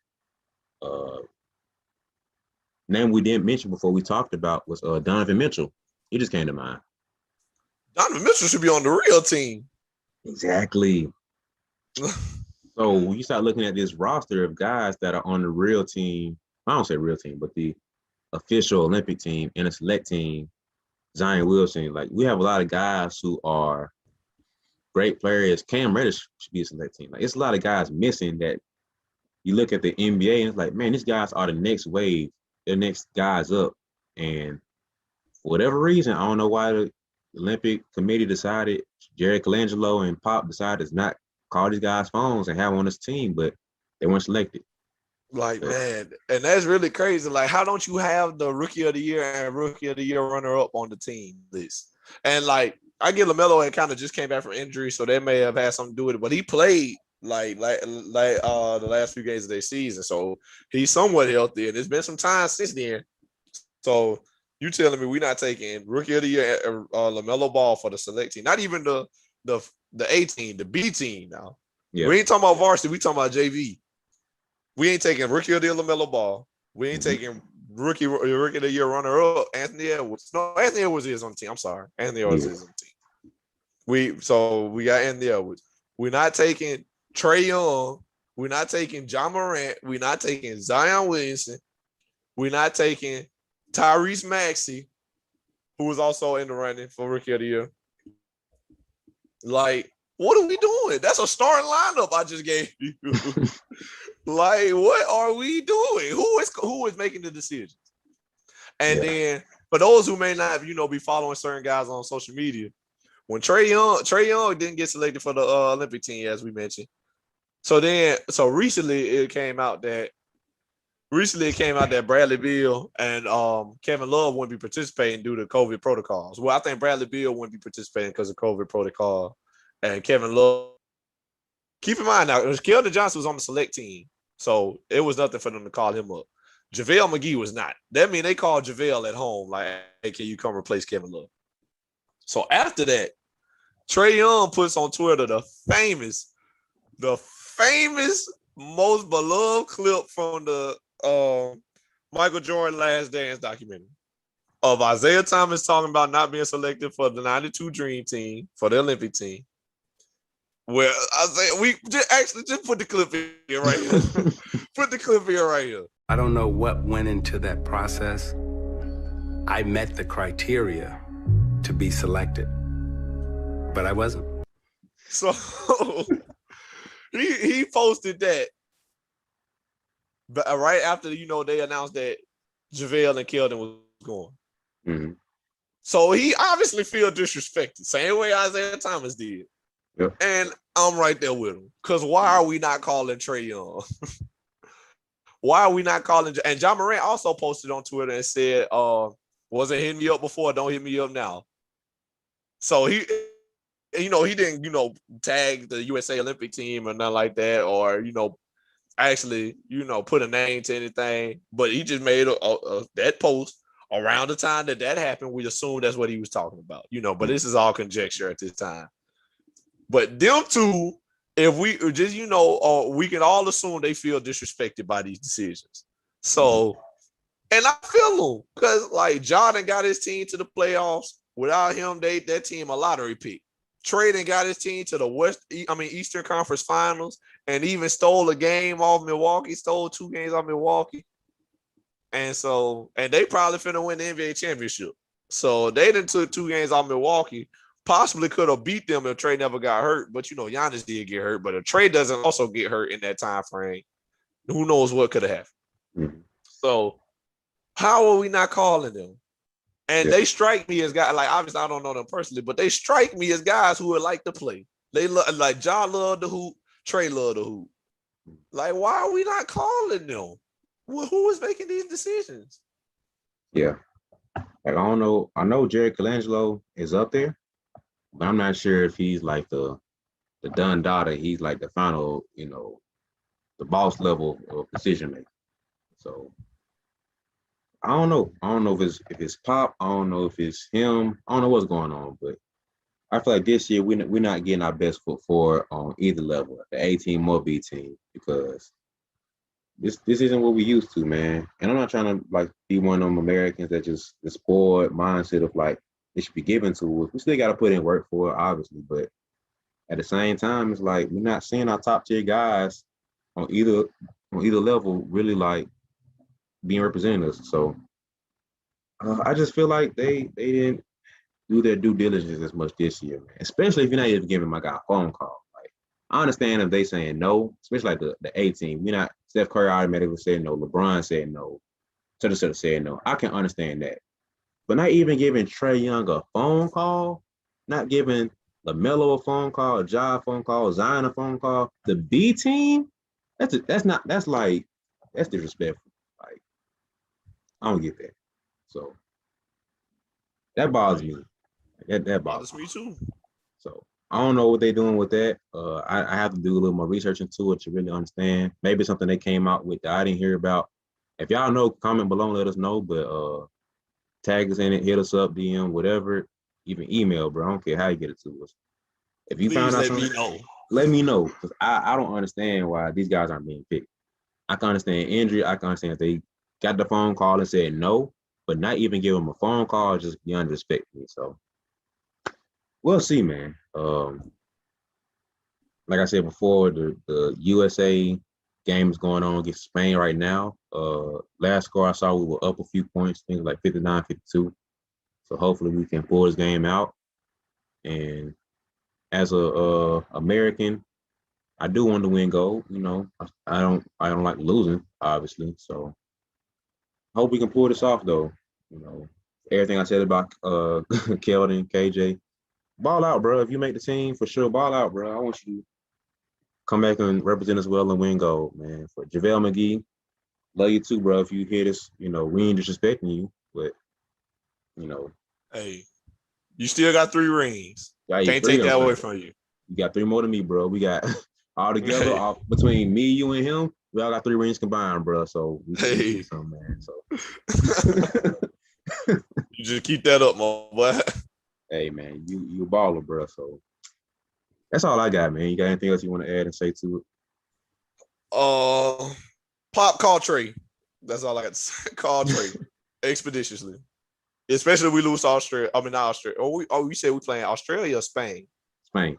name we didn't mention before we talked about was Donovan Mitchell. He just came to mind. Donovan Mitchell should be on the real team. Exactly. So when you start looking at this roster of guys that are on the real team, I don't say real team, but the official Olympic team and a select team, Zion Wilson, like we have a lot of guys who are great players. Cam Reddish should be a select team. Like it's a lot of guys missing that you look at the NBA and it's like, man, these guys are the next wave. They're next guys up. And for whatever reason, I don't know why the Olympic Committee decided, Jerry Colangelo and Pop decided to not call these guys phones and have them on this team, but they weren't selected. Like, man, and that's really crazy. Like, how don't you have the Rookie of the Year and Rookie of the Year runner-up on the team list? And, like, I get LaMelo and kind of just came back from injury, so that may have had something to do with it. But he played, like the last few games of their season, so he's somewhat healthy. And it's been some time since then. So you telling me we're not taking Rookie of the Year LaMelo Ball for the select team? Not even the A team, the B team now. Yeah. We ain't talking about varsity. We talking about JV. We ain't taking Rookie of the Year LaMelo Ball. We ain't taking Rookie of the Year runner-up Anthony Edwards. No, Anthony Edwards is on the team. I'm sorry. Anthony Edwards is on the team. We got Anthony Edwards. We're not taking Trae Young. We're not taking Ja Morant. We're not taking Zion Williamson. We're not taking Tyrese Maxey, who was also in the running for Rookie of the Year. Like, what are we doing? That's a starting lineup I just gave you. Like, what are we doing? Who is making the decisions? And then for those who may not, be following certain guys on social media, when Trae Young didn't get selected for the Olympic team, as we mentioned. So recently it came out that Bradley Beal and Kevin Love wouldn't be participating due to COVID protocols. Well, I think Bradley Beal wouldn't be participating because of COVID protocol, and Kevin Love. Keep in mind now, Keldon Johnson was on the select team, so it was nothing for them to call him up. JaVale McGee was not. That means they called JaVale at home, like, hey, can you come replace Kevin Love? So after that, Trae Young puts on Twitter the famous, most beloved clip from the Michael Jordan Last Dance documentary of Isaiah Thomas talking about not being selected for the 92 Dream Team, for the Olympic team. Well, Isaiah, we just put the clip in here right here. Put the clip here right here. I don't know what went into that process. I met the criteria to be selected, but I wasn't. So he posted that. But right after, they announced that JaVale and Keldon was going. Mm-hmm. So he obviously feel disrespected, same way Isaiah Thomas did. Yep. And I'm right there with him. Because why are we not calling Trae Young? Why are we not calling? And Ja Morant also posted on Twitter and said, wasn't hitting me up before, don't hit me up now. So he didn't, tag the USA Olympic team or nothing like that, or, actually, put a name to anything, but he just made that post around the time that happened. We assumed that's what he was talking about, but this is all conjecture at this time. But them two, if we just, we can all assume they feel disrespected by these decisions. So, and I feel them because like Jordan got his team to the playoffs. Without him, that team a lottery pick. Trae done got his team to the Eastern Conference Finals and even stole a game off Milwaukee, stole 2 games off Milwaukee. And they probably finna win the NBA championship. So they done took 2 games off Milwaukee. Possibly could have beat them if Trae never got hurt. But, Giannis did get hurt. But if Trae doesn't also get hurt in that time frame, who knows what could have happened. Mm-hmm. So how are we not calling them? And they strike me as guys, like, obviously I don't know them personally, but they strike me as guys who would like to play. They look like Ja love the hoop, Trae love the hoop. Like, why are we not calling them? Well, who is making these decisions? Yeah. Like, I don't know. I know Jerry Colangelo is up there, but I'm not sure if he's like the Dunn daughter. He's like the final, the boss level of decision maker. So I don't know. I don't know if it's Pop. I don't know if it's him. I don't know what's going on, but I feel like this year we're not getting our best foot forward on either level, the A team or B team, because this isn't what we used to, man. And I'm not trying to like be one of them Americans that just the spoiled mindset of like it should be given to us. We still got to put in work for it, obviously, but at the same time, it's like we're not seeing our top tier guys on either level really like being represented us. So I just feel like they didn't do their due diligence as much this year, man. Especially if you're not even giving my guy a phone call. Like I understand if they saying no, especially like the A team. We're not Steph Curry automatically said no, LeBron said no, Sutter said no. I can understand that. But not even giving Trae Young a phone call, not giving LaMelo a phone call, Ja a phone call, Zion a phone call. The B team, that's disrespectful. Like I don't get that. So that bothers me. That bothers me too. So I don't know what they're doing with that. I have to do a little more research into it to really understand. Maybe it's something they came out with that I didn't hear about. If y'all know, comment below and let us know. But tag us in it, hit us up, DM, whatever. Even email, bro. I don't care how you get it to us. If you found out something, let me know. Because I don't understand why these guys aren't being picked. I can understand injury. I can understand if they got the phone call and said no, but not even give them a phone call is just beyond respect to me. So we'll see, man. Like I said before, the USA game is going on against Spain right now. Last score I saw, we were up a few points, things like 59-52. So hopefully we can pull this game out. And as a American, I do want to win gold. You know, I don't like losing, obviously. So hope we can pull this off, though. You know, everything I said about Keldon, KJ, ball out, bro. If you make the team, for sure, ball out, bro. I want you to come back and represent us well and win gold, man. For JaVale McGee, love you too, bro. If you hear this, you know, we ain't disrespecting you, but, you know. Hey, you still got 3 rings. Can't take that away from you. You got 3 more than me, bro. We got all together, between me, you, and him, we all got 3 rings combined, bro. So we can do something, man. So you just keep that up, my boy. Hey, man, you a baller, bro. So that's all I got, man. You got anything else you want to add and say to it? Pop, call Trey. That's all I got to say. Call Trey expeditiously. Especially if we lose to Australia. I mean, not Australia. We said we playing Australia or Spain? Spain.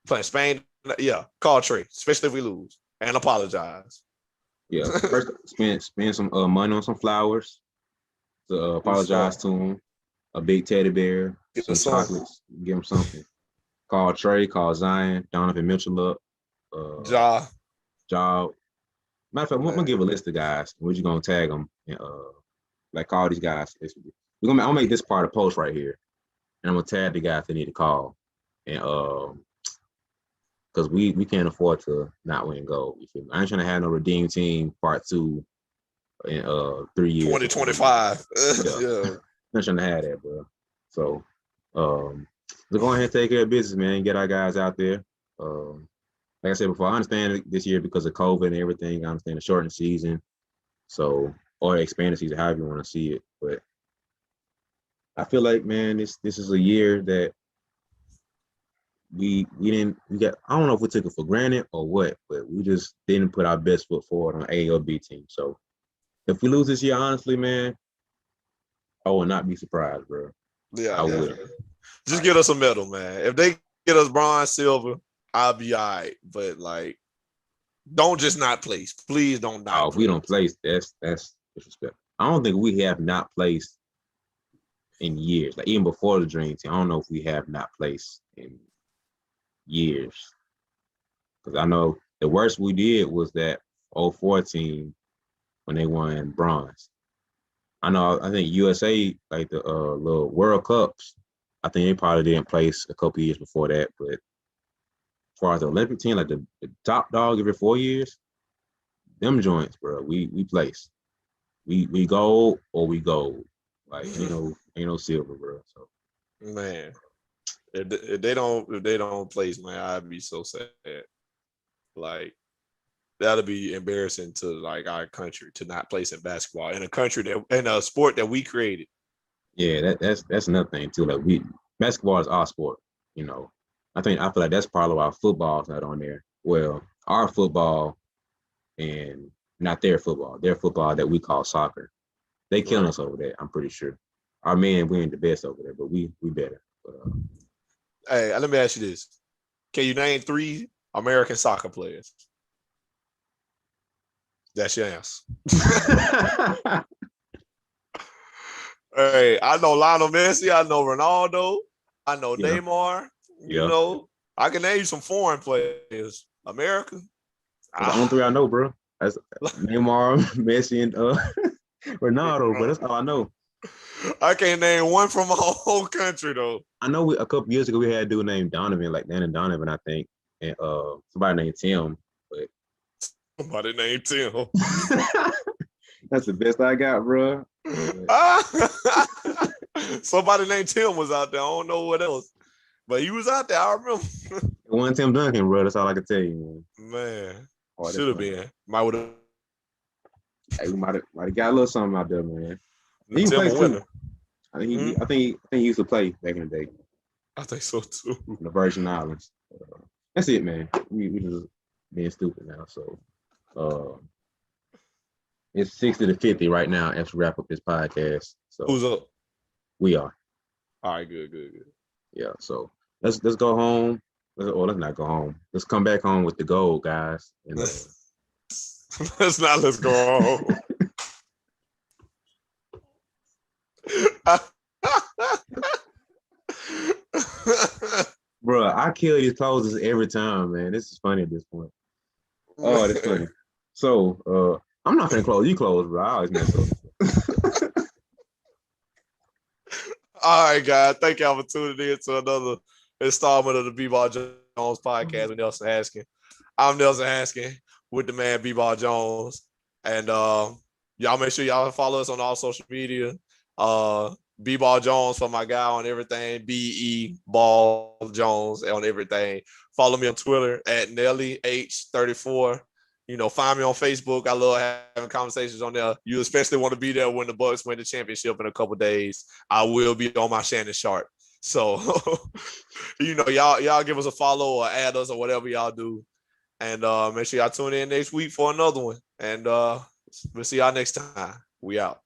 Playing Spain. Yeah, call Trey. Especially if we lose. And apologize. Yeah. First, spend some money on some flowers to apologize to him. A big teddy bear, some chocolates, give him something. Call Trey, call Zion, Donovan Mitchell up. Ja. Matter of fact, I'm gonna give a list of guys. We're just gonna tag them and like all these guys. I'll make this part of post right here, and I'm gonna tag the guys they need to call, and because we can't afford to not win gold. You feel me? I ain't trying to have no redeem team part 2 in 3 years. 2025. Yeah. I'm not trying to have that, bro. So let's go ahead and take care of business, man. Get our guys out there. Like I said before, I understand this year because of COVID and everything. I understand the shortened season, so or expanded season, however you want to see it. But I feel like, man, this is a year that we got. I don't know if we took it for granted or what, but we just didn't put our best foot forward on A or B team. So if we lose this year, honestly, man, I will not be surprised, bro. Yeah, I would. Just get us a medal, man. If they get us bronze, silver, I'll be all right. But like, don't just not place. Please don't not. If we don't place, that's disrespectful. I don't think we have not placed in years. Like even before the Dream Team, I don't know if we have not placed in years. Because I know the worst we did was that 04 team when they won bronze. I think USA, like the little World Cups, I think they probably didn't place a couple years before that. But as far as the Olympic team, like the top dog every 4 years, them joints, bro, we place. We gold or we gold. Like ain't no silver, bro. So man, if they don't place, man, I'd be so sad. Like that'll be embarrassing to like our country to not place in basketball in a country that in a sport that we created. Yeah, that's another thing too. Like basketball is our sport. you know, I feel like that's probably why football's not on there. Well, our football and not their football that we call soccer. They killing us over there, I'm pretty sure. Our men, we ain't the best over there, but we better. But, hey, let me ask you this. Can you name 3 American soccer players? That's your answer. Hey, I know Lionel Messi. I know Ronaldo. I know Neymar. You know, I can name you some foreign players. America. That's the only 3 I know, bro. That's Neymar, Messi, and Ronaldo, but that's all I know. I can't name one from my whole country, though. I know a couple years ago we had a dude named Donovan, like Dan and Donovan, I think, and somebody named Tim. But somebody named Tim. That's the best I got, bro. Somebody named Tim was out there. I don't know what else, but he was out there. I remember. One Tim Duncan, bro. That's all I can tell you, man. Should have been. Might would have. Hey, we might have got a little something out there, man. He Tim plays too. I think he used to play back in the day. I think so too. In the Virgin Islands. That's it, man. We just being stupid now. So it's 60-50 right now as we wrap up this podcast. So who's up? We are. All right, good. Yeah. So let's go home. Let's not go home. Let's come back home with the gold, guys. And, let's go home. Bro, I kill these closes every time, man. This is funny at this point. Oh, that's funny. So I'm not gonna close. You close, bro. I always mess up. All right, guys. Thank y'all for tuning in to another installment of the BeBall Jones podcast with Nelson Haskin. I'm Nelson Haskin with the man BeBall Jones. And y'all make sure y'all follow us on all social media. BeBall Jones for my guy on everything. BeBall Jones on everything. Follow me on Twitter at NellyH34. You know, find me on Facebook. I love having conversations on there. You especially want to be there when the Bucks win the championship in a couple days. I will be on my Shannon Sharp. So, you know, y'all give us a follow or add us or whatever y'all do. And make sure y'all tune in next week for another one. And we'll see y'all next time. We out.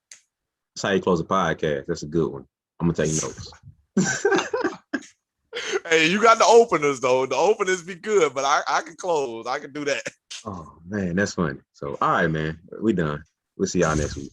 That's how you close a podcast. That's a good one. I'm going to take notes. Hey, you got the openers, though. The openers be good, but I can close. I can do that. Oh, man, that's funny. So, all right, man. We done. We'll see y'all next week.